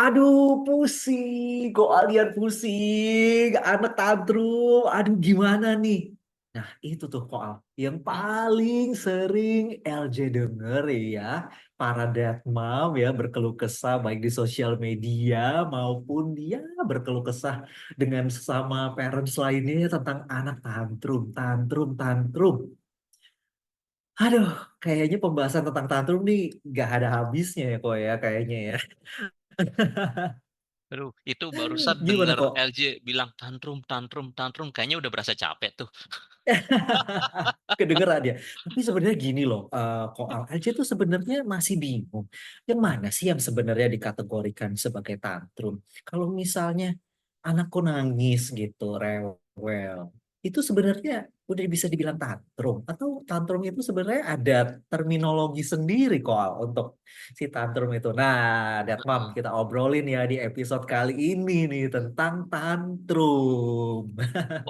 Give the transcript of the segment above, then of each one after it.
Aduh, pusing. Kok kalian pusing? Anak tantrum. Aduh, gimana nih? Nah, itu tuh Koal. Yang Hmm, paling sering LJ denger ya. Para dad mom ya berkeluh kesah baik di sosial media maupun dia berkeluh kesah dengan sesama parents lainnya tentang anak tantrum, tantrum, tantrum. Aduh, kayaknya pembahasan tentang tantrum nih gak ada habisnya ya kok ya kayaknya ya. Aduh, itu barusan Gimana denger kok? LJ bilang tantrum, tantrum, tantrum. Kayaknya udah berasa capek tuh. Kedengeran ya. Tapi sebenarnya gini loh, kok Al aja tuh sebenarnya masih bingung. Yang mana sih yang sebenarnya dikategorikan sebagai tantrum? Kalau misalnya anakku nangis gitu, rewel, itu sebenarnya udah bisa dibilang tantrum. Atau tantrum itu sebenarnya ada terminologi sendiri kok Al, untuk si tantrum itu. Nah, Datmam, Heeh. kita obrolin ya di episode kali ini nih tentang tantrum.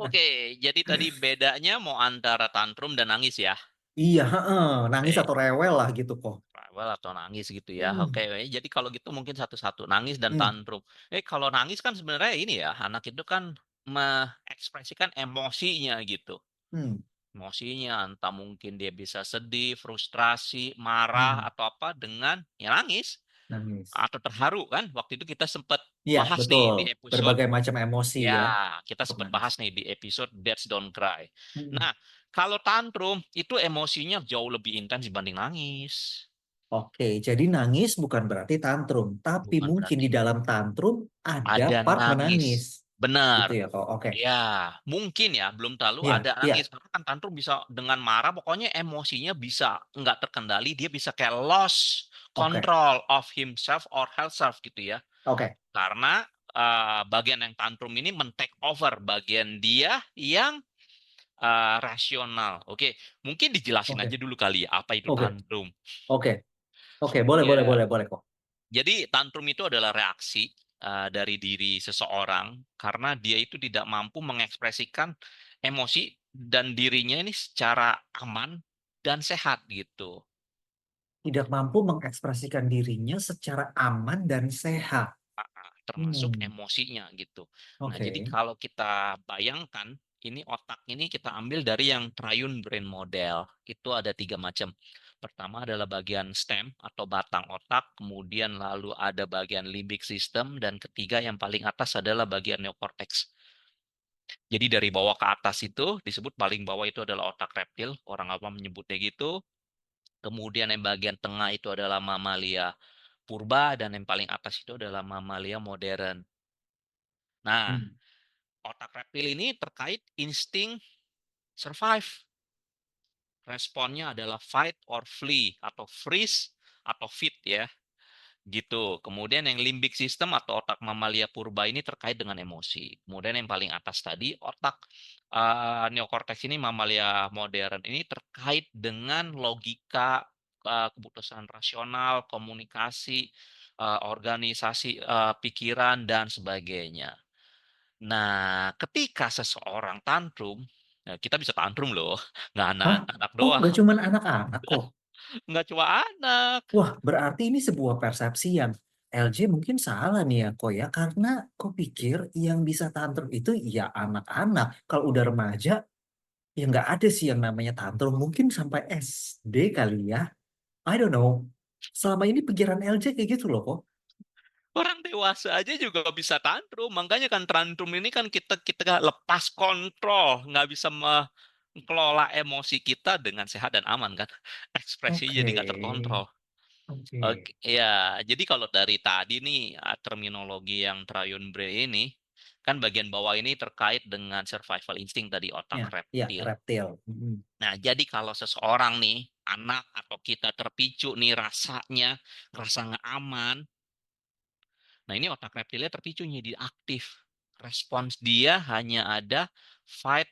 Oke, jadi tadi bedanya mau antara tantrum dan nangis ya. Iya, heeh. Nangis Oke, atau rewel lah gitu kok. rewel atau nangis gitu ya. Oke, Hmm, jadi kalau gitu mungkin satu-satu nangis dan hmm, tantrum. Kalau nangis kan sebenarnya ini ya, anak itu kan mengekspresikan emosinya gitu. hmm, Emosinya entah mungkin dia bisa sedih, frustrasi, marah hmm. atau apa dengan ya nangis Nangis. atau terharu kan. Waktu itu kita sempat Iya, bahas nih betul. di episode. Berbagai macam emosi ya. Ya, kita Untuk sempat nangis. bahas nih di episode Dads Don't Cry. Hmm. Nah, kalau tantrum itu emosinya jauh lebih intens dibanding nangis. Oke, jadi nangis bukan berarti tantrum, tapi Bukan mungkin di berarti dalam tantrum ada ada part menangis. nangis. Gitu Benar. ya kok. Oke. Ya, mungkin ya, belum terlalu Iya, ada iya. nangis. Karena kan tantrum bisa dengan marah, pokoknya emosinya bisa nggak terkendali, dia bisa kayak lost Oke. control of himself or herself gitu ya. Oke. Karena bagian yang tantrum ini men-take over bagian dia yang rasional. Oke, mungkin dijelasin Oke. aja dulu kali ya, apa itu Oke. tantrum. Oke. Oke, boleh, boleh, Ya, boleh, boleh kok. jadi tantrum itu adalah reaksi dari diri seseorang karena dia itu tidak mampu mengekspresikan emosi dan dirinya ini secara aman dan sehat gitu. Tidak mampu mengekspresikan dirinya secara aman dan sehat. Termasuk Hmm. emosinya gitu. Nah, jadi Oke. kalau kita bayangkan ini otak ini kita ambil dari yang triune brain model. Itu ada 3 macam. Pertama adalah bagian stem atau batang otak, kemudian lalu ada bagian limbic system, dan ketiga yang paling atas adalah bagian neocortex. Jadi dari bawah ke atas itu disebut paling bawah itu adalah otak reptil, orang apa menyebutnya gitu. Kemudian yang bagian tengah itu adalah mamalia purba dan yang paling atas itu adalah mamalia modern. Nah, Hmm. otak reptil ini terkait insting survive. Responnya adalah fight or flee atau freeze atau fit ya. Gitu. Kemudian yang limbic system atau otak mamalia purba ini terkait dengan emosi. Kemudian yang paling atas tadi otak neokortex ini mamalia modern ini terkait dengan logika, keputusan rasional, komunikasi, organisasi pikiran dan sebagainya. Nah, ketika seseorang tantrum, ya kita bisa tantrum loh, nggak Hah? anak-anak Oh, doang, nggak cuman anak-anak kok. nggak cuma anak. Wah, berarti ini sebuah persepsi yang LJ mungkin salah nih ya, kok ya. Karena kok pikir yang bisa tantrum itu ya anak-anak. Kalau udah remaja, ya nggak ada sih yang namanya tantrum. Mungkin sampai SD kali ya. I don't know. Selama ini pikiran LJ kayak gitu loh kok. Orang dewasa aja juga bisa tantrum. Makanya kan tantrum ini kan kita kita lepas kontrol, nggak bisa mengelola emosi kita dengan sehat dan aman kan. Ekspresi Oke, jadi nggak terkontrol. oke. Oke, ya. Jadi kalau dari tadi nih terminologi yang triune brain ini kan bagian bawah ini terkait dengan survival instinct tadi otak Ya, ya, reptil. reptil. Mm-mm. Nah, jadi kalau seseorang nih anak atau kita terpicu nih rasanya ngerasa nggak aman. Nah, ini otak reptilnya terpicu jadi aktif. Respons dia hanya ada fight,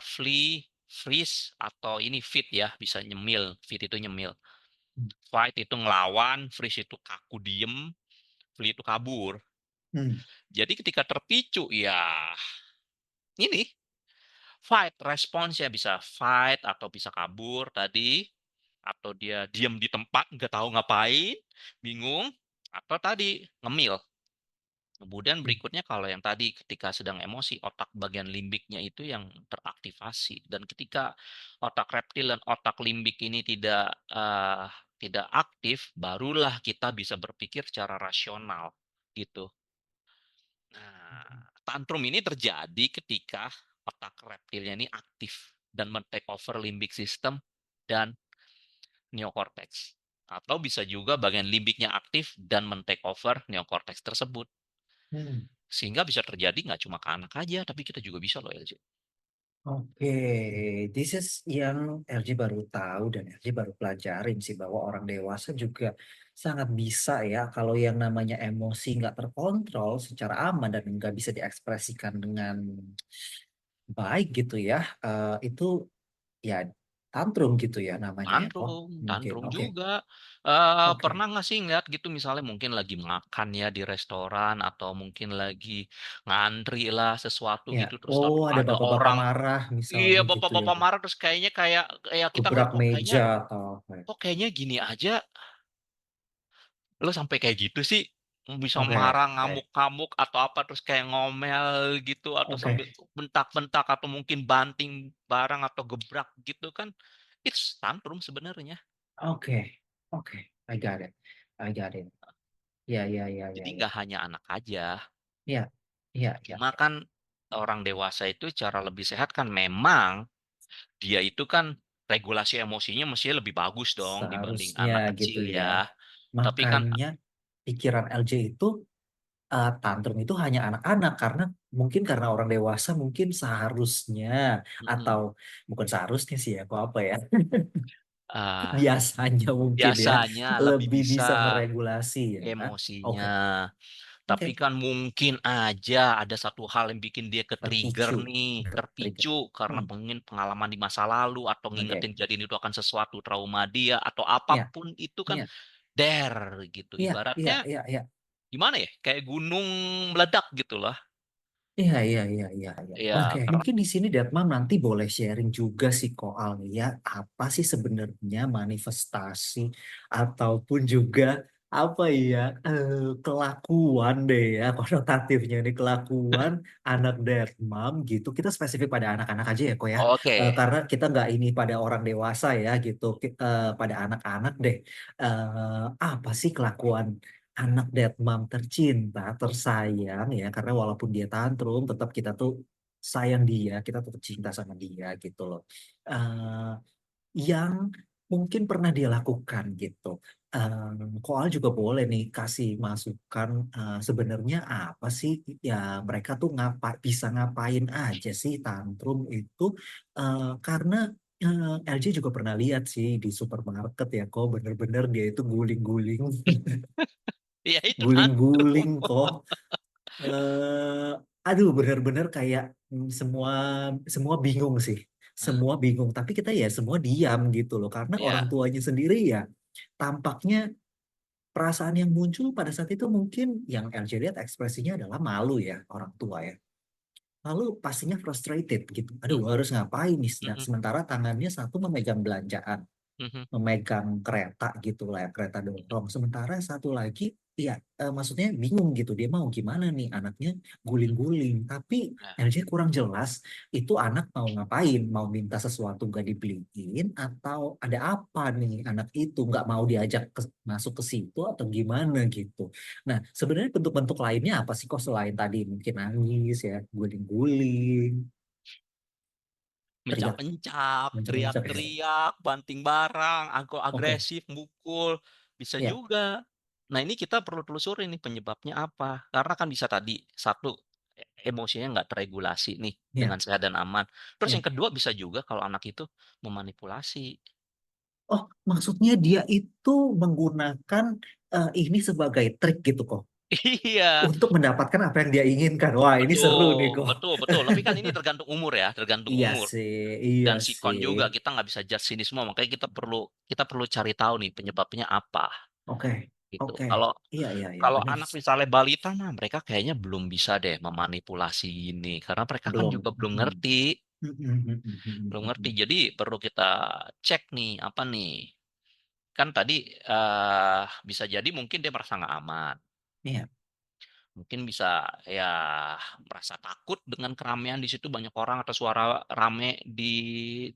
flee, freeze, atau ini fit ya, bisa nyemil. Fit itu nyemil. Fight itu ngelawan, freeze itu kaku diem, flee itu kabur. Hmm, Jadi ketika terpicu, ya ini fight. Responsnya bisa fight atau bisa kabur tadi. Atau dia diem di tempat, nggak tahu ngapain, bingung. Atau tadi ngemil. Kemudian Mmm, berikutnya kalau yang tadi ketika sedang emosi, otak bagian limbiknya itu yang teraktivasi dan ketika otak reptil dan otak limbik ini tidak aktif, barulah kita bisa berpikir secara rasional, gitu. mhm, Nah, tantrum ini terjadi ketika otak reptilnya ini aktif dan men-take over limbic system dan neokorteks. Atau bisa juga bagian limbiknya aktif dan men-take over neokorteks tersebut. mmm. Sehingga bisa terjadi nggak cuma ke anak aja, tapi kita juga bisa loh LJ. Oke, this is yang LJ baru tahu dan LJ baru pelajarin sih bahwa orang dewasa juga sangat bisa ya kalau yang namanya emosi nggak terkontrol secara aman dan nggak bisa diekspresikan dengan baik gitu ya, itu ya tantrum gitu ya namanya ya? Oh, Tantrum mungkin, tantrum oke juga. oke, Pernah nggak sih ngeliat gitu misalnya mungkin lagi makan ya di restoran atau mungkin lagi ngantri lah sesuatu ya. gitu, terus Oh, ada ada bapak-bapak orang marah iya, misalnya gitu ya, bapak-bapak marah terus kayaknya kayak kayak kita gebrak ngeliat, meja atau apa ya? kok kayaknya gini aja lo sampai kayak gitu sih? Bisa Oke marah, oke ngamuk-ngamuk atau apa, terus kayak ngomel gitu atau oke. sambil bentak-bentak atau mungkin banting barang atau gebrak gitu kan, it's tantrum sebenarnya. Oke, oke, I got it, I got it. Iya iya iya iya Jadi iya. nggak hanya anak aja. Iya iya iya Cuma iya. kan orang dewasa itu cara lebih sehat kan memang dia itu kan regulasi emosinya mestinya lebih bagus dong dibanding Seharusnya anak gitu kecil ya. ya. Tapi kan Makanya pikiran LJ itu, tantrum itu hanya anak-anak karena mungkin karena orang dewasa mungkin seharusnya mhm, atau bukan seharusnya sih ya, kok apa ya, ah, biasanya mungkin ya, biasanya lebih lebih bisa bisa meregulasi ya. Oke emosinya. Tapi oke. kan mungkin aja ada satu hal yang bikin dia ke-trigger Terpicu, nih, trigger. terpicu karena Hmm, mungkin pengalaman di masa lalu atau oke. ngingetin kejadian itu akan sesuatu trauma dia atau Iya apapun itu kan iya gitu. iya iya Ibaratnya iya iya. gimana ya, kayak gunung meledak gitu loh. Iya iya iya iya iya. Oke, Ya karena mungkin di sini Detmam nanti boleh sharing juga sih Koal ya, apa sih sebenarnya manifestasi ataupun juga apa ya, kelakuan deh ya konotatifnya ini kelakuan anak Detmam gitu. Kita spesifik pada anak-anak aja ya kok ya, oke, karena kita nggak ini pada orang dewasa ya gitu, pada anak-anak deh. Apa sih kelakuan anak Detmam tercinta, tersayang ya, karena walaupun dia tantrum tetap kita tuh sayang dia, kita tetap cinta sama dia gitu loh. Eee, yang mungkin pernah dia lakukan gitu. Koal juga boleh nih kasih masukan, sebenarnya apa sih ya mereka tuh bisa ngapain aja sih tantrum itu, karena, LJ juga pernah lihat sih di supermarket ya kok bener-bener dia itu guling-guling ya itu tantrum. guling-guling kok, aduh bener-bener kayak, semua semua bingung sih, Heeh, semua bingung, tapi kita ya semua diam gitu loh, karena orang iya, tuanya sendiri ya tampaknya perasaan yang muncul pada saat itu mungkin yang LJ lihat ekspresinya adalah malu ya, orang tua ya. Lalu pastinya frustrated gitu, "Aduh mhm harus ngapain nih?" mhm Sementara tangannya satu memegang belanjaan. mhm Memegang kereta gitu lah ya, kereta mhm, dorong. Sementara satu lagi iya, maksudnya bingung gitu, dia mau gimana nih, anaknya mhm, guling-guling. Tapi nah, LJ kurang jelas, itu anak mau ngapain, mau minta sesuatu nggak dibeliin, atau ada apa nih anak itu, nggak mau diajak masuk ke situ atau gimana gitu. Nah, sebenarnya bentuk-bentuk lainnya apa sih kok selain tadi mungkin nangis ya, guling-guling, teriak, mencak-mencak, mencak-mencak ya? teriak-teriak, banting barang, Oke, agresif, mukul, bisa iya juga. Nah, ini kita perlu telusuri nih penyebabnya apa. Karena kan bisa tadi, satu, emosinya nggak teregulasi nih iya dengan sehat dan aman. Terus iya. yang kedua bisa juga kalau anak itu memanipulasi. Oh, maksudnya dia itu menggunakan, ini sebagai trik gitu kok, Iya, untuk mendapatkan apa yang dia inginkan. Wah, ini seru nih betul, kok. betul, betul. Tapi kan ini tergantung umur ya, tergantung Iya umur. sih iya Dan sikon sih. juga, kita nggak bisa judge ini semua. Makanya kita perlu cari tahu nih penyebabnya apa. Oke Gitu. oke. Kalau Iya iya iya, kalau bener anak sih. misalnya balita mah mereka kayaknya belum bisa deh memanipulasi ini, karena mereka kan Belum, juga belum mhm. ngerti Mhm mhm mhm belum ngerti. mhm. Jadi perlu kita cek nih, apa nih, kan tadi, bisa jadi mungkin dia merasa nggak aman, Iya Mungkin bisa ya merasa takut dengan keramaian di situ banyak orang atau suara rame di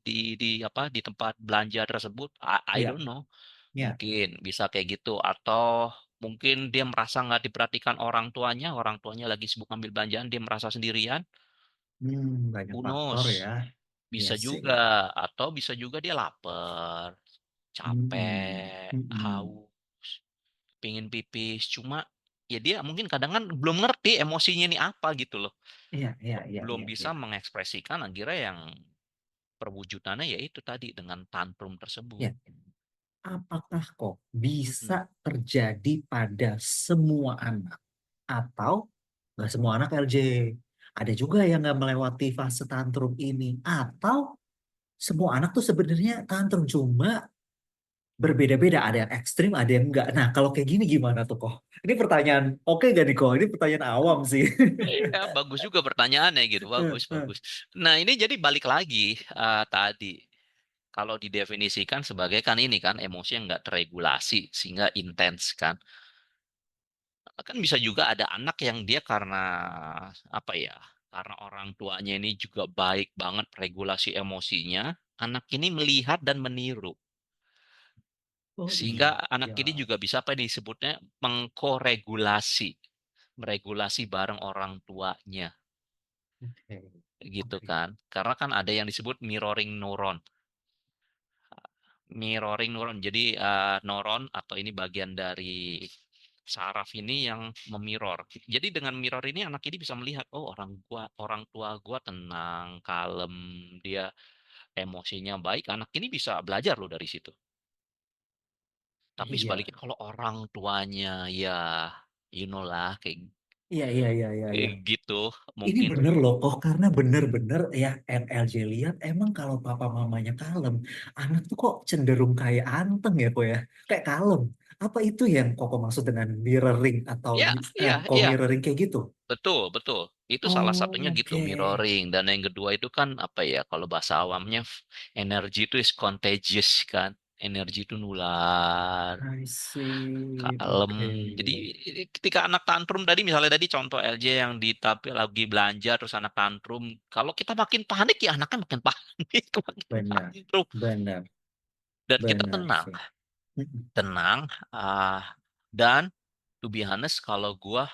apa, di tempat belanja tersebut, I Iya, don't know. iya. Mungkin bisa kayak gitu atau mungkin dia merasa nggak diperhatikan orang tuanya lagi sibuk ambil belanjaan, dia merasa sendirian, Banyak who faktor knows? ya. Iya Bisa sih. juga atau bisa juga dia lapar, Hmm, capek, mm-mm. haus, pengen pipis, cuma ya dia mungkin kadang kan belum ngerti emosinya ini apa gitu loh. Iya, iya, iya, Belum iya, bisa iya. mengekspresikan akhirnya yang perwujudannya yaitu tadi dengan tantrum tersebut. Iya. Apakah kok Mhm. bisa terjadi pada semua anak atau nggak semua anak LJ? Ada juga yang nggak melewati fase tantrum ini atau semua anak tuh sebenarnya tantrum cuma berbeda-beda. Ada yang ekstrim, ada yang enggak. Nah, kalau kayak gini gimana tuh kok? Ini pertanyaan oke gak nih kok? Ini pertanyaan awam sih. Iya, bagus juga pertanyaannya gitu, bagus bagus. Nah, ini jadi balik lagi, tadi, kalau didefinisikan sebagai kan ini kan emosi yang nggak terregulasi sehingga intens kan. Kan bisa juga ada anak yang dia karena apa ya, karena orang tuanya ini juga baik banget regulasi emosinya, anak ini melihat dan meniru. Oh Sehingga anak ini iya. juga bisa apa disebutnya mengkoregulasi, meregulasi bareng orang tuanya, Oke. gitu Oke. kan. Karena kan ada yang disebut mirroring neuron. Mirroring neuron. Jadi neuron atau ini bagian dari saraf ini yang memirror. Jadi dengan mirror ini anak ini bisa melihat, oh orang tua gua tenang, kalem, dia emosinya baik. Anak ini bisa belajar loh dari situ. Tapi Iya. sebaliknya kalau orang tuanya ya you know lah kayak Iya, iya, iya, iya, kayak iya. gitu Ini mungkin. bener loh kok, karena bener-bener ya NLJ lihat emang kalau papa mamanya kalem, anak tuh kok cenderung kayak anteng ya kok ya, kayak kalem. Apa itu yang kok maksud dengan mirroring atau Ya, iya, iya. co-mirroring kayak gitu? Betul, betul. Itu salah satunya Oh, gitu, oke. mirroring. Dan yang kedua itu kan apa ya, kalau bahasa awamnya energi itu is contagious kan. Energi itu nular, I see. kalem. Oke. Jadi ketika anak tantrum tadi misalnya tadi contoh LJ yang di tapi lagi belanja terus anak tantrum, kalau kita makin panik ya anaknya makin panik, makin Benar, tantrum. benar, Dan kita benar tenang, sih. Mm-mm. tenang. Dan to be honest, kalau gua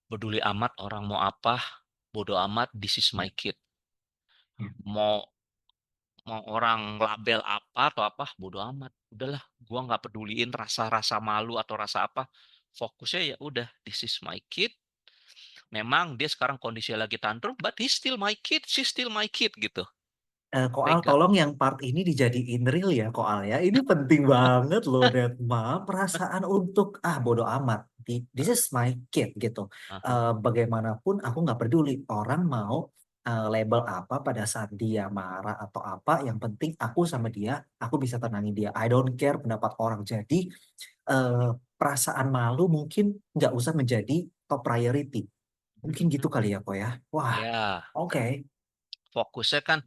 peduli amat orang mau apa, bodo amat, this is my Ya, kid. ya. Mau mau orang label apa atau apa, bodo amat. Udahlah, gua nggak peduliin rasa-rasa malu atau rasa apa. Fokusnya ya udah, this is my kid. Memang dia sekarang kondisinya lagi tantrum, but he's still my kid, she's still my kid gitu. Koal, Pegang. tolong yang part ini dijadiin real ya, Koal ya. Ini penting banget loh, Detma. Perasaan untuk, bodo amat. This is my kid gitu. Aha. Bagaimanapun aku nggak peduli orang mau label apa pada saat dia marah atau apa. Yang penting aku sama dia, aku bisa tenangin dia. I don't care pendapat orang. Jadi eh, perasaan malu mungkin nggak usah menjadi top priority. Mungkin gitu kali ya, kok ya. Wah, Ya, oke. fokusnya kan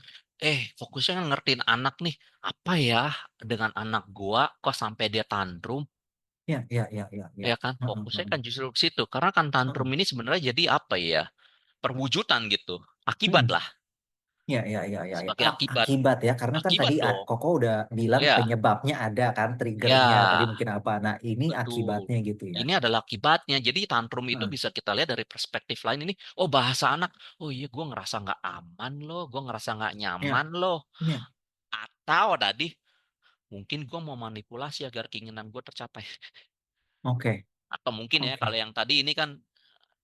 fokusnya kan ngertiin anak nih. Apa ya dengan anak gua kok sampai dia tantrum? Ya, ya, ya, ya, ya. Ya kan, Heeh, fokusnya heeh. kan justru ke situ. Karena kan tantrum Heeh. ini sebenarnya jadi apa ya? Perwujudan gitu. Akibat Mm-mm. lah. Ya, ya, ya, ya, ya. Sebagai akibat. Akibat ya, karena kan tadi Akibat dong. Koko udah bilang Ya, penyebabnya ada kan, triggernya tadi ya, mungkin apa. Nah, ini betul. akibatnya gitu ya. Ini adalah akibatnya. Jadi tantrum itu Heeh. bisa kita lihat dari perspektif lain ini. Oh bahasa anak. Oh iya gue ngerasa nggak aman loh. Gue ngerasa nggak Ya, nyaman loh. ya. Atau tadi mungkin gue mau manipulasi agar keinginan gue tercapai. Oke, Atau mungkin ya kalau oke. yang tadi ini kan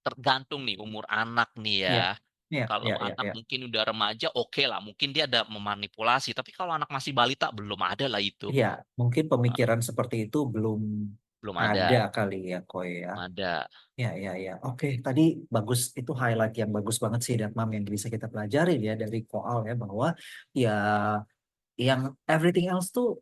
tergantung nih umur anak nih ya. Ya, ya, Kalau ya, ya, anak ya. mungkin udah remaja oke lah. Mungkin dia ada memanipulasi. Tapi kalau anak masih balita belum ada lah itu. Ya, mungkin Ah, pemikiran seperti itu belum belum ada ada. kali ya, Koy ya. Belum ada. Ya, ya, ya. Oke, tadi bagus, itu highlight yang bagus banget sih, Datmam, yang bisa kita pelajarin ya dari Koal ya, bahwa ya yang everything else tuh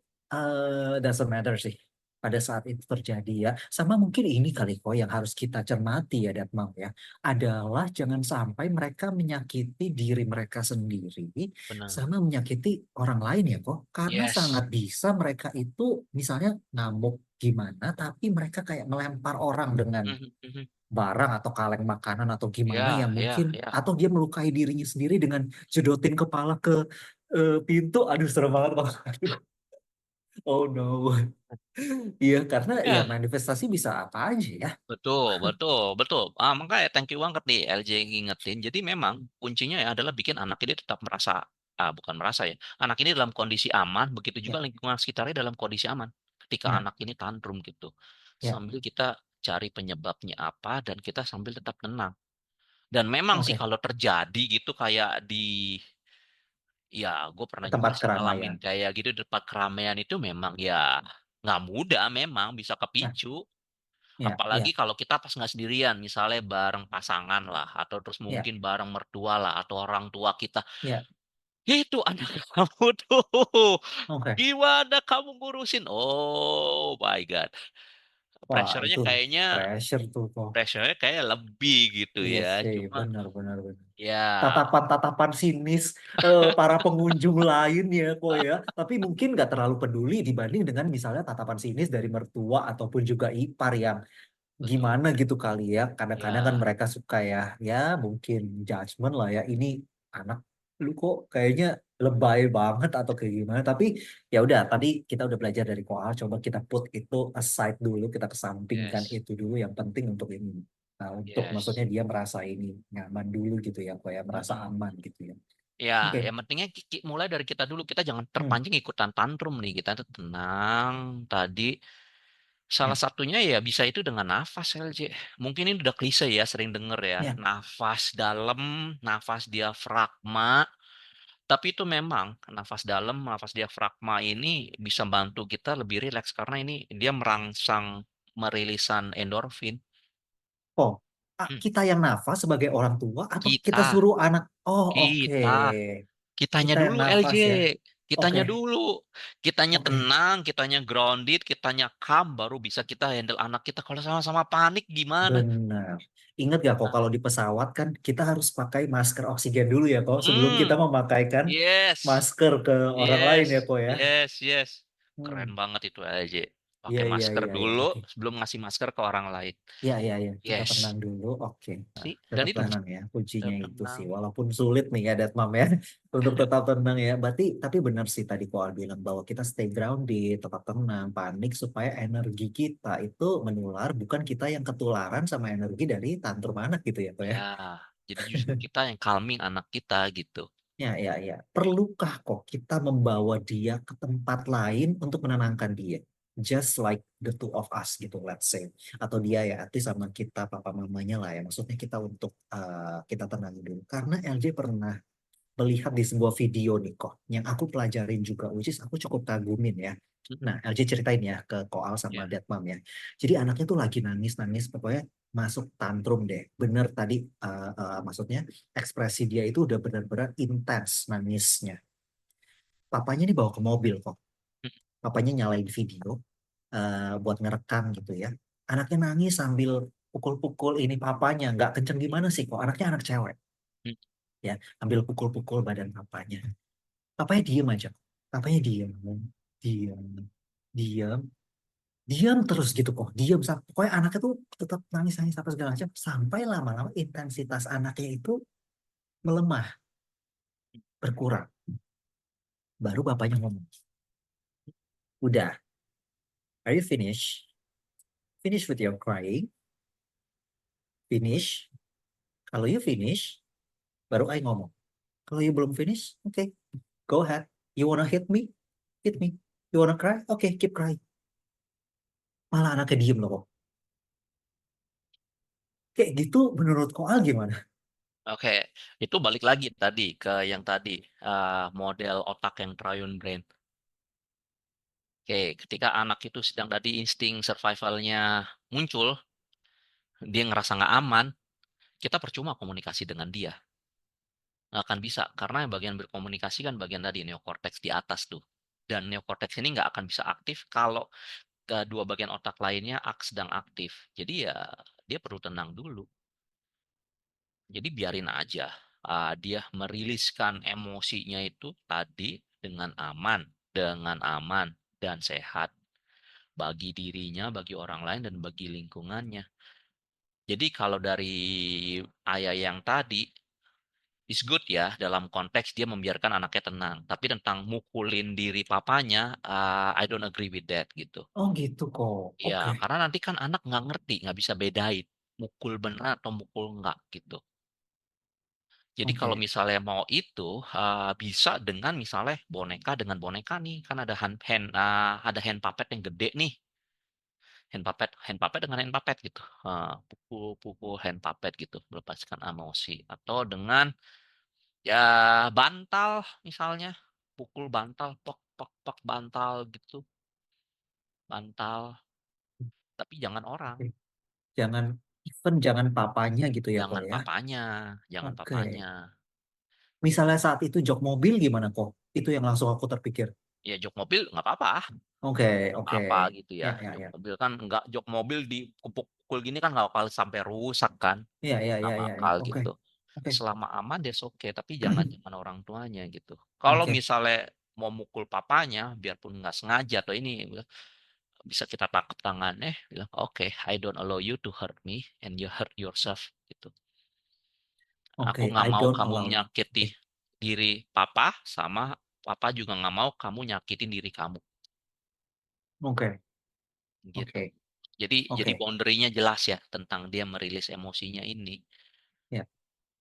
doesn't matter sih pada saat itu terjadi ya. Sama mungkin ini kali kok yang harus kita cermati ya, Datmam ya, adalah jangan sampai mereka menyakiti diri mereka sendiri Benar. sama menyakiti orang lain ya kok. Karena Yes. sangat bisa mereka itu misalnya ngamuk gimana, tapi mereka kayak melempar orang dengan Mhm mhm. barang atau kaleng makanan atau gimana Iya yang iya mungkin, iya. atau dia melukai dirinya sendiri dengan jedotin kepala ke pintu. Aduh, serem banget Bang. Aduh, oh no. Iya, karena ya Ya, manifestasi bisa apa aja ya. betul betul betul. Makanya thank you banget nih LJ ngingetin. Jadi memang kuncinya ya adalah bikin anak ini tetap merasa, bukan merasa ya, anak ini dalam kondisi aman, begitu juga Ya, lingkungan sekitarnya dalam kondisi aman. Ketika nah, anak ini tantrum gitu. ya, Sambil kita cari penyebabnya apa dan kita sambil tetap tenang. Dan memang sih oke. kalau terjadi gitu kayak di, ya gue pernah juga Tempat sih keramaian. ngalamin kayak gitu di tempat keramaian itu memang ya nggak mudah memang bisa Nah, kepicu. ya, Apalagi ya, kalau kita pas nggak sendirian, misalnya bareng pasangan lah, atau terus ya, mungkin bareng mertua lah, atau orang tua kita. ya, Itu anak kamu tuh, oke. gimana kamu ngurusin? Oh my God. Wah, Pressure-nya itu kayaknya, pressure tuh kok. pressure-nya kayak lebih gitu Iya ya. sih, Cuma benar, benar, benar. ya, Tatapan-tatapan sinis para pengunjung lain ya kok ya. Tapi mungkin nggak terlalu peduli dibanding dengan misalnya tatapan sinis dari mertua ataupun juga ipar yang betul. gimana gitu kali ya. Kadang-kadang kan Ya, mereka suka ya, ya mungkin judgement lah ya. Ini anak lu kok kayaknya lebay banget atau kayak gimana. Tapi ya udah, tadi kita udah belajar dari Koal. Coba kita put itu aside dulu, kita kesampingkan yes, itu dulu. Yang penting untuk ini. Nah, untuk maksudnya yes. dia merasa ini nyaman dulu gitu ya, kok ya merasa Mm-mm. aman gitu ya. Ya, Oke. yang pentingnya mulai dari kita dulu. Kita jangan Hmm. terpancing ikutan tantrum nih. Kita tuh tenang tadi. Ya, Salah satunya ya bisa itu dengan nafas LJ. Mungkin ini udah klise ya, sering denger ya. ya. Nafas dalam, nafas diafragma. Tapi itu memang nafas dalam, nafas diafragma ini bisa bantu kita lebih rileks karena ini dia merangsang merilisan endorfin. Oh, Hmm, kita yang nafas sebagai orang tua atau kita Kita, suruh anak? Oh, oke. kita. Kitanya Kita yang dulu LJ, nafas ya. Oke, kitanya dulu. Kitanya oke. tenang, kitanya grounded, kitanya calm, baru bisa kita handle anak kita. Kalau sama-sama panik gimana? Benar. Ingat gak kok Nah, kalau di pesawat kan kita harus pakai masker oksigen dulu ya kok sebelum kita hmm, memakaikan yes, masker ke orang lain ya yes, kok ya. yes, yes. Keren Hmm. banget itu LJ. Iya, Pakai iya, masker iya, iya. dulu Oke. sebelum ngasih masker ke orang lain. Iya, iya, iya. Kita Yes. tenang dulu. Oke. Nah, Sih, dan tetap itu tenang ya. Kuncinya tetap itu sih. tenang. Walaupun sulit nih ya, Mam ya. Untuk tetap tenang ya. Berarti, tapi benar sih tadi Koal bilang bahwa kita stay grounded, tetap tenang, panik supaya energi kita itu menular, bukan kita yang ketularan sama energi dari tantrum anak gitu ya, kok ya. Ya, jadi justru kita yang calming anak kita gitu. Ya, ya, ya. Perlukah kok kita membawa dia ke tempat lain untuk menenangkan dia? Just like the two of us gitu, let's say. Atau dia ya, arti sama kita, papa mamanya lah ya. Maksudnya kita untuk kita tenang dulu. Karena LJ pernah melihat di sebuah video nih kok, yang aku pelajarin juga, which is aku cukup kagumin ya. Nah, Mhm. LJ ceritain ya ke Koal sama Ya. Deadmam ya. Jadi anaknya tuh lagi nangis-nangis, pokoknya masuk tantrum deh. Bener tadi, maksudnya ekspresi dia itu udah benar-benar intens nangisnya. Papanya nih bawa ke mobil kok. Papanya nyalain video buat ngerekam gitu ya. Anaknya nangis sambil pukul-pukul ini papanya. Nggak kenceng gimana sih kok. Anaknya anak cewek Mhm. ya. Ambil pukul-pukul badan papanya. Papanya diem aja. Papanya diem. Diem. Diem. Diam terus gitu kok. Diam. Pokoknya anaknya tuh tetap nangis-nangis apa segala macam. Sampai lama-lama intensitas anaknya itu melemah. Berkurang. Baru bapaknya ngomong. Udah. Are you finished? Finish with your crying. Finish. Kalau you finish, baru I ngomong. Kalau you belum finish, okay, go ahead. You wanna hit me? Hit me. You wanna cry? Okay, keep crying. Malah anaknya diem loh kok. Kayak gitu menurut Koal gimana? Oke, itu balik lagi tadi ke yang tadi, model otak yang triune brain. Oke, ketika anak itu sedang tadi insting survivalnya muncul, dia ngerasa nggak aman, kita percuma komunikasi dengan dia. Nggak akan bisa, karena yang bagian berkomunikasi kan bagian tadi neokortex di atas tuh. Dan neokortex ini nggak akan bisa aktif kalau kedua bagian otak lainnya sedang aktif. Jadi ya dia perlu tenang dulu. Jadi biarin aja, dia meriliskan emosinya itu tadi dengan aman dan sehat. bagi dirinya, bagi orang lain, dan bagi lingkungannya. Jadi kalau dari ayah yang tadi, is good ya, dalam konteks dia membiarkan anaknya tenang. Tapi tentang mukulin diri papanya, I don't agree with that gitu. Oh gitu kok. Ya, Oke, karena nanti kan anak nggak ngerti, nggak bisa bedain mukul beneran atau mukul enggak gitu. Jadi kalau oke. misalnya mau itu, bisa dengan misalnya boneka dengan boneka nih, kan ada ada hand puppet yang gede nih, hand puppet dengan hand puppet gitu, pukul-pukul hand puppet gitu, melepaskan emosi. Atau dengan, ya, bantal misalnya, pukul bantal, pok pok pok, bantal gitu, bantal, tapi jangan orang, Oke. Jangan, even jangan papanya gitu ya kok jangan ya. papanya, jangan Oke. papanya. Misalnya saat itu jok mobil gimana kok? Itu yang langsung aku terpikir. Ya jok mobil nggak apa-apa. Oke, Nggak oke. apa-apa gitu ya. Ya, ya, Jok ya. mobil kan nggak, jok mobil dipukul gini kan nggak bakal sampai rusak kan, Ya, ya, nggak ya, ya, ya. bakal Oke. gitu. Oke. Selama aman that's okay, tapi jangan jangan orang tuanya gitu. Kalau Oke. misalnya mau mukul papanya, biarpun nggak sengaja atau ini, bisa kita tangkap tangannya, bilang, "Oke, I don't allow you to hurt me and you hurt yourself," gitu. "Aku Oke. nggak I mau don't kamu allow. menyakiti Oke. diri papa, sama papa juga nggak mau kamu nyakitin diri kamu," Oke. gitu. Oke. Jadi Oke. boundary-nya jelas ya tentang dia merilis emosinya ini. Ya.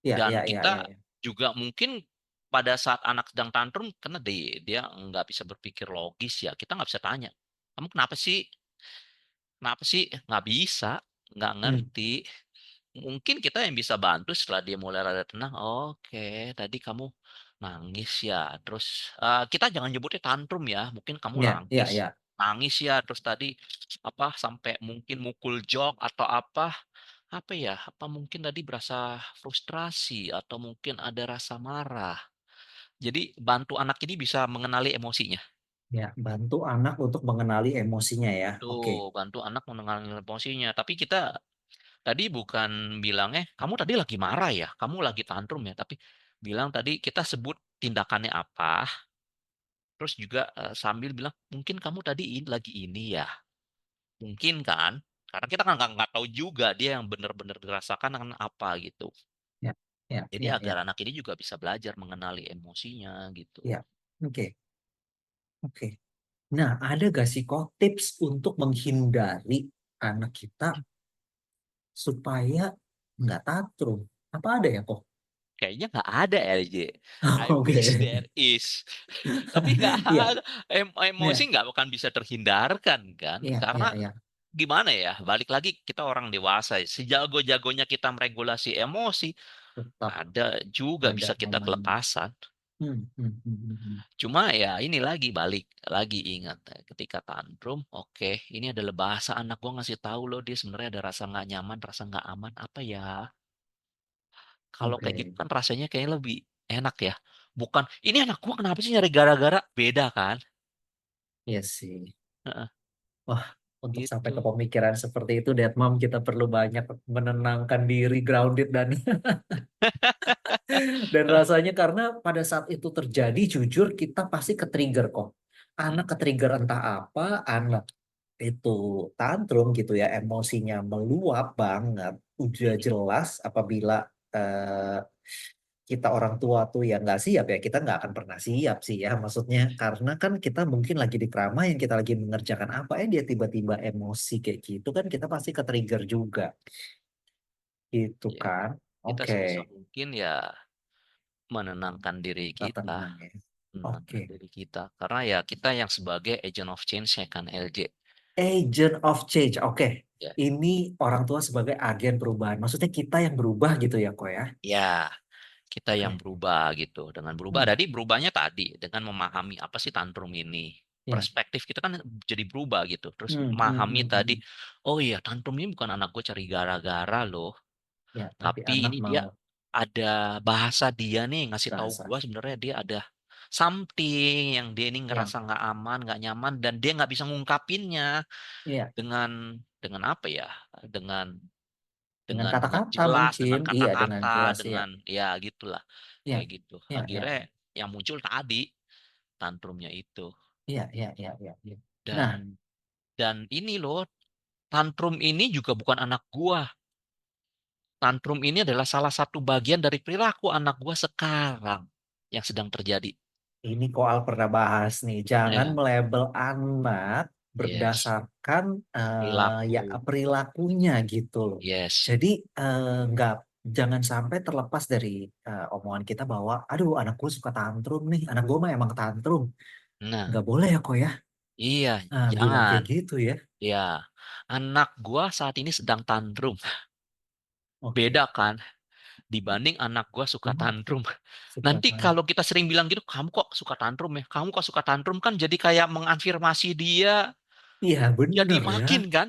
Ya, Dan ya, ya, kita ya, ya. juga mungkin pada saat anak sedang tantrum, karena dia nggak bisa berpikir logis ya, kita nggak bisa tanya, "Kamu kenapa sih? Kenapa sih?" Nggak bisa, nggak Hmm. ngerti. Mungkin kita yang bisa bantu setelah dia mulai rada tenang, "Oke, tadi kamu nangis ya, terus," kita jangan nyebutnya tantrum ya, mungkin kamu Ya, ya, nangis. ya. Nangis ya, terus tadi apa, sampai mungkin mukul jok atau apa, apa ya, apa mungkin tadi berasa frustrasi atau mungkin ada rasa marah. Jadi bantu anak ini bisa mengenali emosinya. Ya, bantu anak untuk mengenali emosinya ya. Oke. Tuh, bantu anak mengenali emosinya. Tapi kita tadi bukan bilangnya, "Kamu tadi lagi marah ya? Kamu lagi tantrum ya?" Tapi bilang tadi kita sebut tindakannya apa, terus juga, sambil bilang, "Mungkin kamu tadi lagi ini ya?" Mungkin kan? Karena kita kan nggak tahu juga dia yang benar-benar dirasakan kan apa gitu. Ya, ya, Jadi ya, agar ya. anak ini juga bisa belajar mengenali emosinya gitu. Ya. Oke. Oke. Nah, ada gak sih kok tips untuk menghindari anak kita supaya nggak tantrum? Apa ada ya kok? Kayaknya nggak ada LJ. I wish Oke. there is. Tapi nggak Iya, ada. Emosi iya, nggak akan bisa terhindarkan kan? iya, iya, Karena iya. gimana ya? Balik lagi kita orang dewasa. Ya, sejago-jagonya kita meregulasi emosi, Tetap ada juga ada bisa kita momennya. kelepasan. Hmm. Cuma ya ini lagi, balik lagi, ingat, ketika tantrum, oke, ini adalah bahasa anak gua ngasih tahu loh dia sebenarnya ada rasa nggak nyaman, rasa nggak aman apa ya. Kalau kayak gitu Oke, kan rasanya kayaknya lebih enak ya. Bukan, "Ini anak gua kenapa sih nyari gara-gara?" Beda kan? iya sih. Heeh, Wah, untuk sampai ke gitu. pemikiran seperti itu, Dad Mom, kita perlu banyak menenangkan diri, grounded dan rasanya karena pada saat itu terjadi, jujur kita pasti ke-trigger kok. Anak Mhm, ke-trigger entah apa, anak itu tantrum gitu ya, emosinya meluap banget. Udah mhm, jelas apabila eh, kita orang tua tuh yang nggak siap ya, kita nggak akan pernah siap sih ya. Maksudnya karena kan kita mungkin lagi di keramaian, kita lagi mengerjakan apa, dia tiba-tiba emosi kayak gitu kan kita pasti ke-trigger juga. Gitu iya. kan. Kita Oke, sebisa mungkin ya menenangkan diri kita kita, tenang ya. Oke. menenangkan diri kita. Karena ya kita yang sebagai agent of change ya kan, LJ. Agent of change. Oke. Ya. Ini orang tua sebagai agen perubahan. Maksudnya kita yang berubah gitu ya, kok ya. Ya, kita yang Oke. berubah gitu. Dengan berubah, Hmm. tadi berubahnya tadi dengan memahami apa sih tantrum ini. Ya. Perspektif kita kan jadi berubah gitu. Terus Hmm, hmm, memahami hmm, tadi, hmm. oh iya tantrum ini bukan anak gue cari gara-gara loh. Ya, tapi Tapi anak ini dia mau ada bahasa dia nih ngasih tahu rasa. gue sebenarnya dia ada something yang dia ini Ya. ngerasa nggak aman, nggak nyaman, dan dia nggak bisa ngungkapinnya Iya. dengan apa ya? Dengan Dengan dengan kata-kata jelas, mungkin. dengan Iya, dengan kata-kata, jelas ya. dengan ya gitulah, Iya. kayak gitu. Iya, iya, Akhirnya iya. yang muncul tadi tantrumnya itu. Iya, iya, iya, iya, iya. Nah, Dan Dan ini loh, tantrum ini juga bukan anak gua. Tantrum ini adalah salah satu bagian dari perilaku anak gua sekarang yang sedang terjadi. Ini Koal pernah bahas nih, jangan Ya, melabel anak yes. berdasarkan ya Perilaku. perilakunya gitu loh. Yes. Jadi nggak jangan sampai terlepas dari omongan kita bahwa, aduh anak gue suka tantrum nih, anak gue mah emang tantrum. Nah, Nggak boleh ya kok ya, iya, bilang jangan. kayak gitu ya. Ya, anak gua saat ini sedang tantrum. Oke. Beda kan dibanding anak gua suka Hmm, tantrum. suka Nanti tantrum. kalau kita sering bilang gitu, kamu kok suka tantrum ya? Kamu kok suka tantrum kan jadi kayak mengafirmasi dia Iya jadi bener ya. makin kan?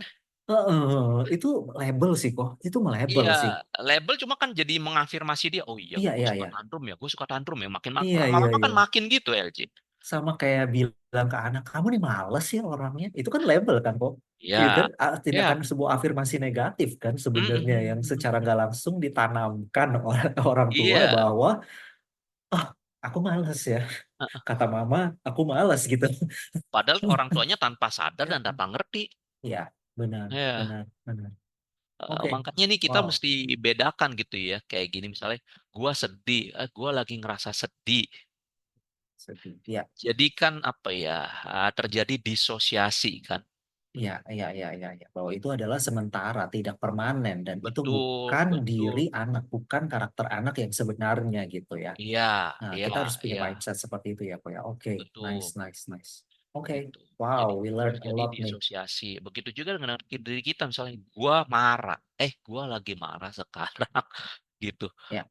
Itu label sih kok, itu melabel Iya, sih. label cuma kan jadi mengafirmasi dia. Oh iya, Iya gue iya suka iya. tantrum ya, gue suka tantrum ya. Makin Iya iya lama-lama kan iya. makin gitu LJ. Sama kayak bilang ke anak kamu nih males ya orangnya, itu kan label kan kok. Iya kan. Ya, Tindakan ya. sebuah afirmasi negatif kan sebenarnya yang secara Mm-mm. nggak langsung ditanamkan oleh orang tua Iya. bahwa ah aku males ya, kata mama aku males gitu. Padahal orang tuanya tanpa sadar dan tanpa ngerti. Iya benar Ya. benar benar. Oke. Makanya nih kita Wow, mesti bedakan gitu ya. Kayak gini misalnya, gua sedih, gua lagi ngerasa sedih. sedih ya. Jadi kan apa ya, terjadi disosiasi kan. Iya, iya, iya, iya, iya. Bahwa itu adalah sementara, tidak permanen, dan itu Betul, bukan diri betul. anak, bukan karakter anak yang sebenarnya gitu ya. Iya, Nah, iya, kita harus punya iya, mindset seperti itu ya, Ko ya. Oke, nice, betul. nice, nice. Oke, Gitu. wow, Jadi we learn a terjadi lot nih. disosiasi. Begitu juga dengan diri kita misalnya gua marah. Gua lagi marah sekarang gitu. Ya,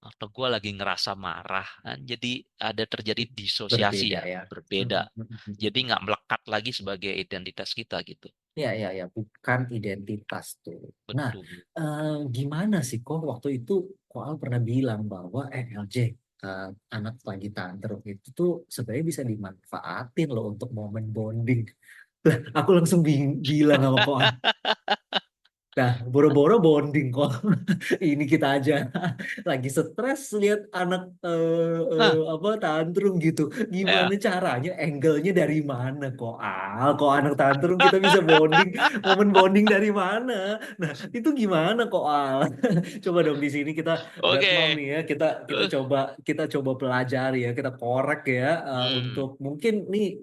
Atau gua lagi ngerasa marah. Kan jadi ada terjadi disosiasi berbeda ya, ya. berbeda. Mhm, mhm, mhm, Jadi mhm. nggak melekat lagi sebagai identitas kita gitu. Ya, ya, ya, bukan identitas tuh. Nah, Betul. gimana sih kok waktu itu Koal pernah bilang bahwa LJ, eh, anak lagi tantrum itu tuh sebenarnya bisa dimanfaatin loh untuk momen bonding. Lah, aku langsung bilang sama Koal, nah, boro-boro bonding kok. Ini kita aja lagi stres lihat anak Hah, apa tantrum gitu. Gimana ya. caranya? Angle-nya dari mana kok? Kok anak tantrum kita bisa bonding, momen bonding dari mana? Nah, itu gimana kok Coba dong di sini kita Dead Mom Oke. nih ya, kita coba pelajari ya, kita korek ya Hmm, untuk mungkin nih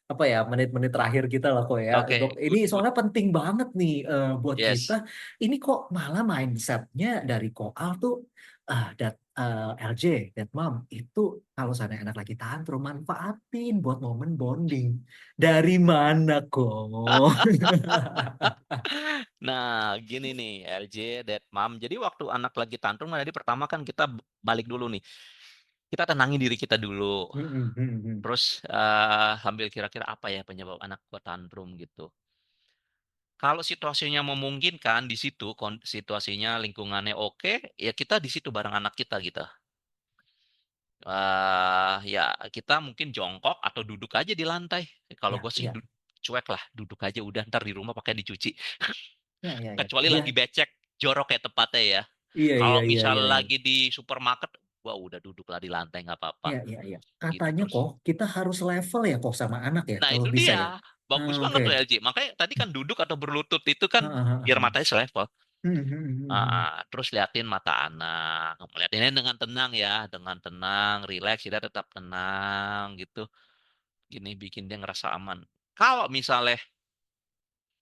apa ya menit-menit terakhir kita lah kok ya untuk oke, ini good, good. soalnya penting banget nih buat kita. Yes. Ini kok malah mindsetnya dari Koal tuh LJ, that mom itu kalau sana anak lagi tantrum manfaatin buat momen bonding. Dari mana kok? Nah, gini nih, LJ, Dead Mom. Jadi waktu anak lagi tantrum, tadi pertama kan kita balik dulu nih. Kita tenangin diri kita dulu. Terus sambil kira-kira apa ya penyebab anak gua tantrum gitu. Kalau situasinya memungkinkan di situ, situasinya lingkungannya oke, ya kita di situ bareng anak kita gitu. Ya kita mungkin jongkok atau duduk aja di lantai. Kalau Ya, gue sih ya, cuek lah, duduk aja udah ntar di rumah pakai dicuci. ya, ya, ya. Kecuali lagi Dia, becek, jorok kayak tepatnya ya. iya, iya, Kalau iya, misal iya, iya. lagi di supermarket, gua udah duduk lah di lantai nggak apa-apa. Iya, iya, iya. Gitu Katanya terus. kok kita harus level ya kok sama anak ya, Nah kalau itu bisa ya. dia, bagus Oke. banget tuh LG. Makanya tadi kan duduk atau berlutut itu kan Ah, ah, ah, biar ah. matanya selevel. Hmm. Terus liatin mata anak, liatinnya dengan tenang ya, dengan tenang, rileks, dia tetap tenang gitu. Gini bikin dia ngerasa aman. Kalau misalnya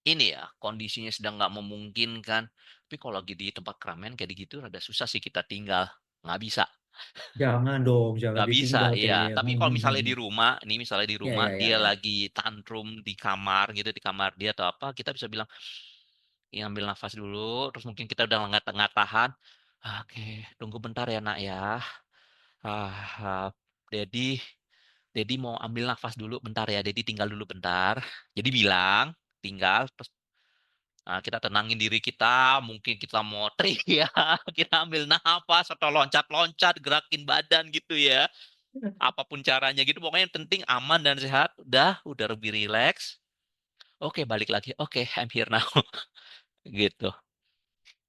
ini ya kondisinya sedang nggak memungkinkan, tapi kalau lagi di tempat keramaian kayak gitu rada susah sih kita tinggal, nggak bisa. Jangan dong, jangan Nggak bisa, ditinggal iya. kayaknya. Tapi kalau misalnya di Hmm. rumah, ini misalnya di Ya, rumah ya, ya, dia ya. lagi tantrum di kamar gitu, di kamar dia atau apa, kita bisa bilang, ya, ambil nafas dulu, terus mungkin kita udah nggak tahan. Oke, tunggu bentar ya nak ya. Ah, Dedi, Dedi mau ambil nafas dulu bentar ya. Dedi tinggal dulu bentar. Jadi bilang, tinggal, terus kita tenangin diri kita, mungkin kita mau teriak, kita ambil nafas atau loncat-loncat, gerakin badan gitu ya. Apapun caranya gitu pokoknya yang penting aman dan sehat udah lebih relax. Oke, balik lagi, oke, I'm here now. Gitu.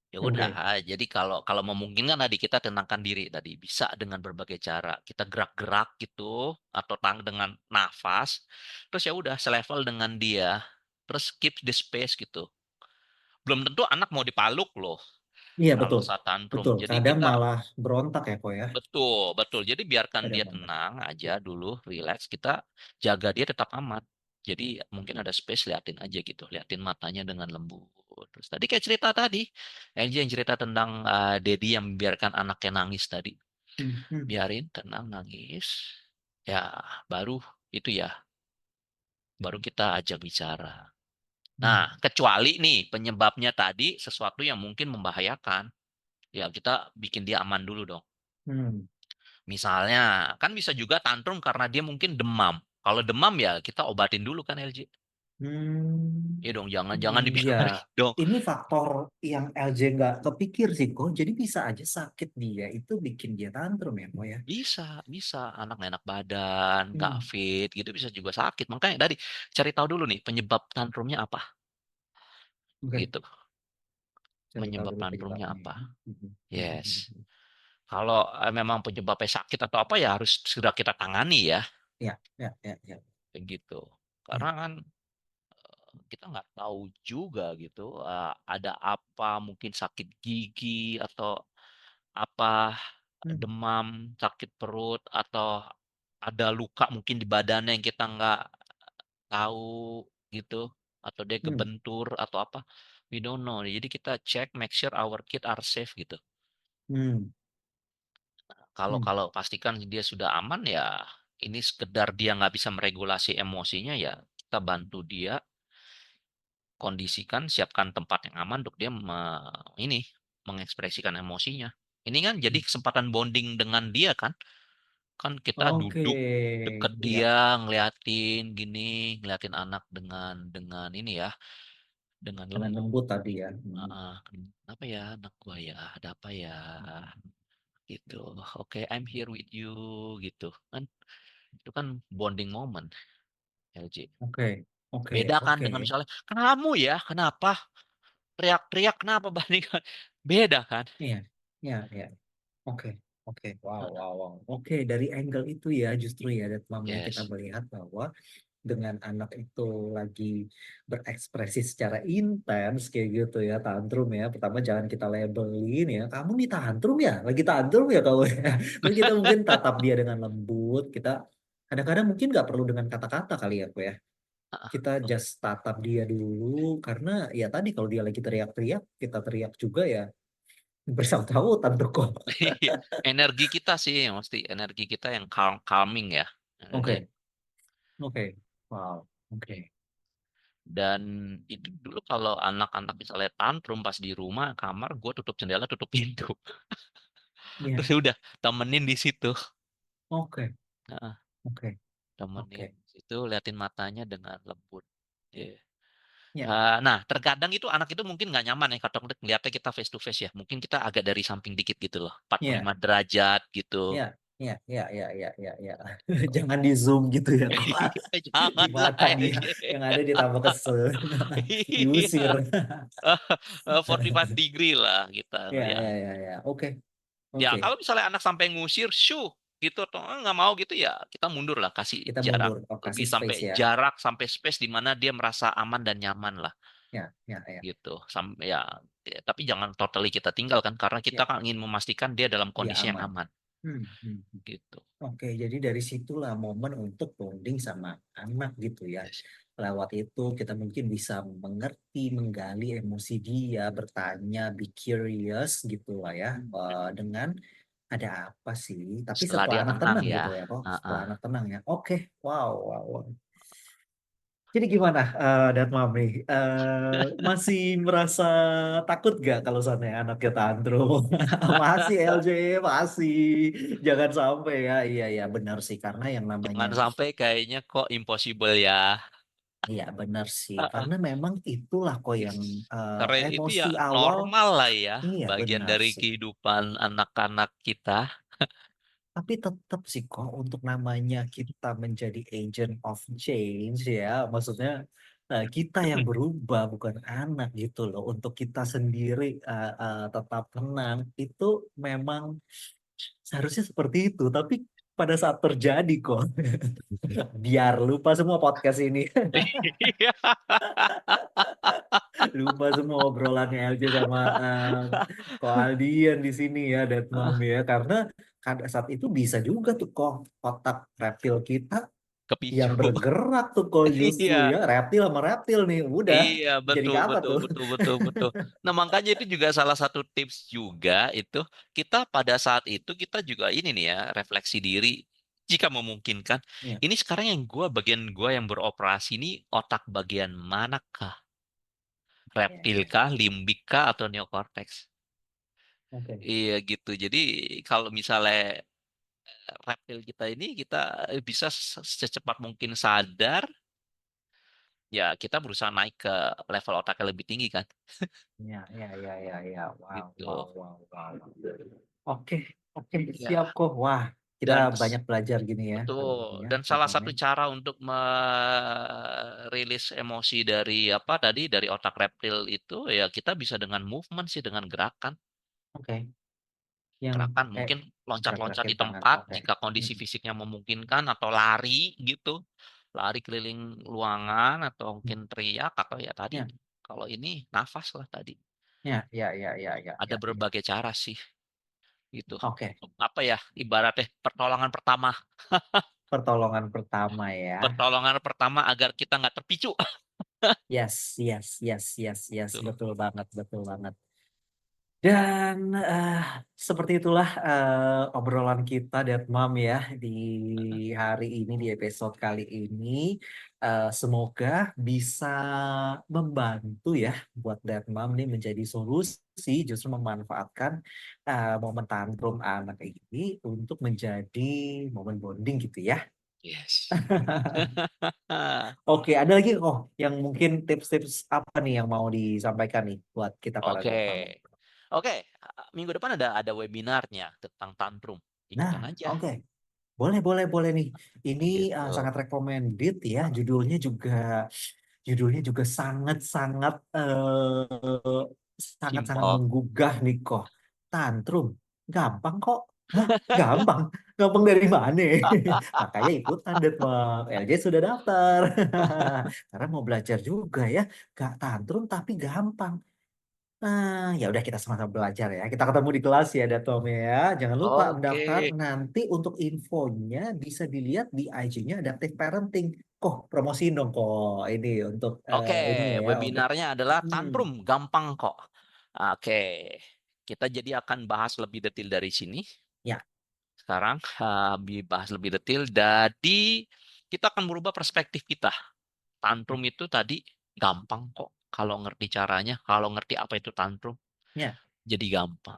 Ya udah, Oke. jadi kalau kalau memungkinkan tadi kita tenangkan diri tadi bisa dengan berbagai cara kita gerak-gerak gitu atau dengan nafas terus ya udah selevel dengan dia terus keep the space gitu. Belum tentu anak mau dipaluk loh Iya kalau betul, saat tantrum. betul. Jadi Kadang kita malah berontak ya kok ya. betul, betul. Jadi biarkan Kadang dia malah. tenang aja dulu, relax. Kita jaga dia tetap aman. Jadi mungkin ada space, liatin aja gitu, liatin matanya dengan lembut. Terus tadi kayak cerita tadi, Angie yang cerita tentang Daddy yang membiarkan anaknya nangis tadi. Hmm, hmm, Biarin tenang nangis. Ya, baru itu ya, baru kita ajak bicara. Nah, hmm, kecuali nih penyebabnya tadi sesuatu yang mungkin membahayakan, ya kita bikin dia aman dulu dong. hmm, Misalnya, kan bisa juga tantrum karena dia mungkin demam. Kalau demam ya kita obatin dulu kan LJ. hmm. Ya dong, jangan Iya, dibiarin dong. ini faktor yang LJ nggak kepikir sih kok. Jadi bisa aja sakit dia itu bikin dia tantrum ya, Mo ya. Bisa, bisa. Anak nggak enak badan, nggak Hmm, fit, gitu bisa juga sakit. Makanya tadi cari tahu dulu nih penyebab tantrumnya apa, oke. gitu. Cari tahu Penyebab dulu tantrumnya penyebabnya. apa? Hmm, hmm, hmm, Yes. hmm, hmm. Kalau memang penyebabnya sakit atau apa ya harus segera kita tangani ya, Ya, ya, ya, ya, begitu. ya. Karena kan kita nggak tahu juga gitu, ada apa, mungkin sakit gigi atau apa, Hmm, demam, sakit perut, atau ada luka mungkin di badannya yang kita nggak tahu gitu, atau dia hmm, kebentur atau apa, we don't know. Jadi kita cek, make sure our kid are safe gitu. hmm, Kalau hmm, kalau pastikan dia sudah aman ya, ini sekedar dia nggak bisa meregulasi emosinya ya, kita bantu dia, kondisikan, siapkan tempat yang aman untuk dia ini mengekspresikan emosinya. Ini kan jadi hmm. kesempatan bonding dengan dia kan. Kan kita Oke, duduk deket ya, dia, ngeliatin gini, ngeliatin anak dengan ini ya, dengan dengan lembut. lembut tadi ya. Hmm. Heeh. Kenapa ya anak gua ya? Ada apa ya? Gitu. Oke, I'm here with you gitu. Kan itu kan bonding moment, LJ. Oke, oke, Beda kan oke. dengan misalnya, kamu ya, kenapa teriak-teriak, kenapa bandingkan? Beda kan? Iya, iya, iya. Oke, oke, wow, wow, wow. Oke, dari angle itu ya justru ya, dat Mam ya kita Yes. melihat bahwa dengan anak itu lagi berekspresi secara intens kayak gitu ya, tantrum ya. Pertama jangan kita labelin ya, kamu nih tantrum ya, lagi tantrum ya kamu ya. Tapi kita mungkin tatap dia dengan lembut. Kita kadang-kadang mungkin nggak perlu dengan kata-kata kali ya, kok ya. Kita just tatap dia dulu karena ya tadi kalau dia lagi teriak-teriak, kita teriak juga ya bersangkutan tuh kok. Iya, energi kita sih yang mesti energi kita yang calming ya. LJ. Oke, oke, wow, oke. Dan itu dulu kalau anak-anak misalnya tantrum pas di rumah, kamar, gue tutup jendela, tutup pintu. Iya, Terus udah temenin di situ. oke, Heeh, oke, temenin oke. di situ, liatin matanya dengan lembut. Iya. Ya, Nah, terkadang itu anak itu mungkin nggak nyaman ya, kadang ngeliatnya kita face to face ya. Mungkin kita agak dari samping dikit gitu loh, 45 ya, derajat gitu. ya, ya, ya, ya, ya, ya, ya. Jangan di zoom gitu ya kok. Iya, janganlah Gimana dia LJ. yang ada ditambah kesel, diusir. Iya, 45 degree lah kita Ya, ya. ya, ya, ya. Oke, Ya, oke. kalau misalnya anak sampai ngusir, shoo, gitu atau nggak mau gitu ya, kita mundur lah, kasih Kita jarak. mundur, oh, Lebih kasih sampai space ya. jarak, sampai space di mana dia merasa aman dan nyaman lah, Ya, ya, ya, gitu. Sampai ya, tapi jangan totally kita tinggalkan karena kita ya. kan ingin memastikan dia dalam Dia kondisi yang aman. aman, Hmm. gitu. Oke, jadi dari situlah momen untuk bonding sama anak gitu ya. Yes. Lewat itu kita mungkin bisa mengerti, menggali emosi dia, bertanya, be curious gitu lah ya. Dengan ada apa sih? Tapi Setelah setelah dia anak tenang tenang ya. gitu ya, kok. Setelah Heeh. anak tenang ya. Oke, wow, wow, wow. Jadi gimana, Dad Mami? Masih merasa takut gak kalau sana anaknya tantrum? Masih LJ, masih. Jangan sampai ya. Iya, iya benar sih. Karena yang namanya, Jangan sampai kayaknya kok impossible ya. iya benar sih. Heeh. Karena memang itulah kok yang Karena itu emosi ya awal. normal lah ya, Iya bagian benar dari sih. kehidupan anak-anak kita. Tapi tetap sih kok untuk namanya kita menjadi agent of change ya. Maksudnya kita yang berubah bukan anak gitu loh. Untuk kita sendiri tetap tenang itu memang seharusnya seperti itu. Tapi pada saat terjadi kok. Biar lupa semua podcast ini. Iya. Lupa semua obrolannya LJ sama Ko Aldian di sini ya, Detmam ya. Karena pada saat itu bisa juga tuh kok otak reptil kita yang Kepicu. bergerak tuh kok justru Iya. ya. Reptil sama reptil nih. Udah Iya, jadi betul, apa betul, tuh? betul, betul, betul. Nah, makanya itu juga salah satu tips juga itu kita pada saat itu kita juga ini nih ya, refleksi diri jika memungkinkan. Ya, Ini sekarang yang bagian gua yang beroperasi ini otak bagian manakah? ya, Reptil ya. kah, limbik kah, atau neokortex? Oke. Iya gitu. Jadi kalau misalnya reptil kita ini kita bisa secepat mungkin sadar, ya kita berusaha naik ke level otak yang lebih tinggi kan, Ya, ya, ya, ya, ya. Wow, wow, gitu. wow, wow. Oke, oke, siap Ya. kok. Wah, kita Dan banyak belajar gini ya hari ini betul. ya, Dan salah Detmam satu ya. cara untuk merilis emosi dari apa tadi dari otak reptil itu ya kita bisa dengan movement sih, dengan gerakan. Oke, yang Gerakan kayak mungkin loncat-loncat gerak-gerakin di tangan. tempat Oke. jika kondisi Hmm. fisiknya memungkinkan atau lari gitu. Lari keliling ruangan atau mungkin teriak atau ya tadi Ya, kalau ini nafas lah tadi. ya, ya, ya, ya, ya, Ada ya, ya. berbagai cara sih gitu. Oke, Apa ya ibaratnya pertolongan pertama. pertolongan pertama ya. Pertolongan pertama agar kita nggak terpicu. Yes, yes, yes, yes, yes, Tuh. betul banget, betul banget. Dan seperti itulah obrolan kita, Detmam ya, di hari ini, di episode kali ini. Semoga bisa membantu ya buat Detmam nih menjadi solusi, justru memanfaatkan momen tantrum anak ini untuk menjadi momen bonding gitu ya. Yes. Oke, ada lagi oh yang mungkin tips-tips apa nih yang mau disampaikan nih buat kita para Oke. Detmam. Oke, minggu depan ada webinarnya tentang tantrum. Nah, Ikutan aja oke. Boleh, boleh, boleh nih. Ini gitu. sangat recommended ya. Judulnya juga sangat-sangat sangat-sangat Simpel. menggugah nih kok. Tantrum, gampang kok. Hah, gampang. Gampang dari mana? Makanya ikutan deh, Bang. LJ sudah daftar. Karena mau belajar juga ya. Gak tantrum tapi gampang. Nah, ya udah kita sama-sama belajar ya. Kita ketemu di kelas ya, Datom ya. Jangan lupa Oke. mendaftar. Nanti untuk infonya bisa dilihat di IG-nya Adaptive Parenting. Kok promosiin dong kok ini untuk Oke, ininya ya untuk webinarnya adalah hmm, tantrum gampang kok. Oke. Kita jadi akan bahas lebih detail dari sini. ya, Sekarang bahas lebih detail. Jadi kita akan merubah perspektif kita. Tantrum itu tadi gampang kok. Kalau ngerti caranya, kalau ngerti apa itu tantrum, ya, jadi gampang.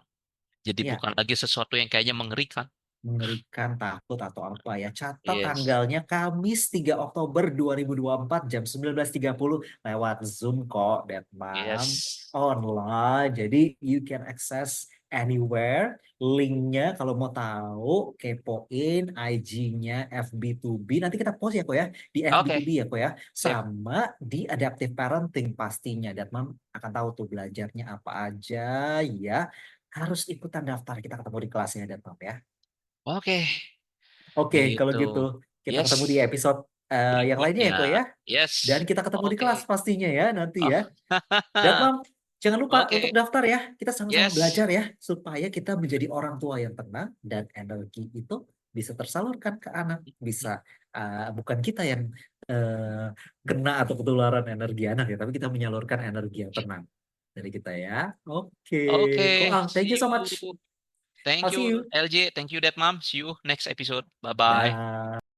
Jadi ya. bukan lagi sesuatu yang kayaknya mengerikan. Mengerikan, takut atau apa ya. Catat Yes. tanggalnya Kamis 3 Oktober 2024 jam 19.30 lewat Zoom kok, Detmam. Yes. Online. Jadi you can access anywhere. Linknya kalau mau tahu, kepoin IG-nya FB2B. Nanti kita post ya kok ya. Di Oke, FB2B ya kok ya. sip. Sama di Adaptive Parenting pastinya. Detmam akan tahu tuh belajarnya apa aja ya. Harus ikutan daftar. Kita ketemu di kelasnya, Detmam ya. Oke, Oke, kalau gitu. gitu kita Yes. ketemu di episode yang lainnya ya, Berikutnya. kok ya. Yes. Dan kita ketemu di Oke. kelas pastinya ya nanti Oh. ya. Dan Mam, jangan lupa untuk Oke. daftar ya. Kita sama-sama Yes. belajar ya supaya kita menjadi orang tua yang tenang dan energi itu bisa tersalurkan ke anak. Bisa bukan kita yang uh, kena atau ketularan energi anak ya, tapi kita menyalurkan energi yang tenang dari kita ya. Oke, kok Oke. thank See you so much. you. Thank I'll see you, you. LJ. Thank you, Dad Mom. See you next episode. Bye bye. Dah.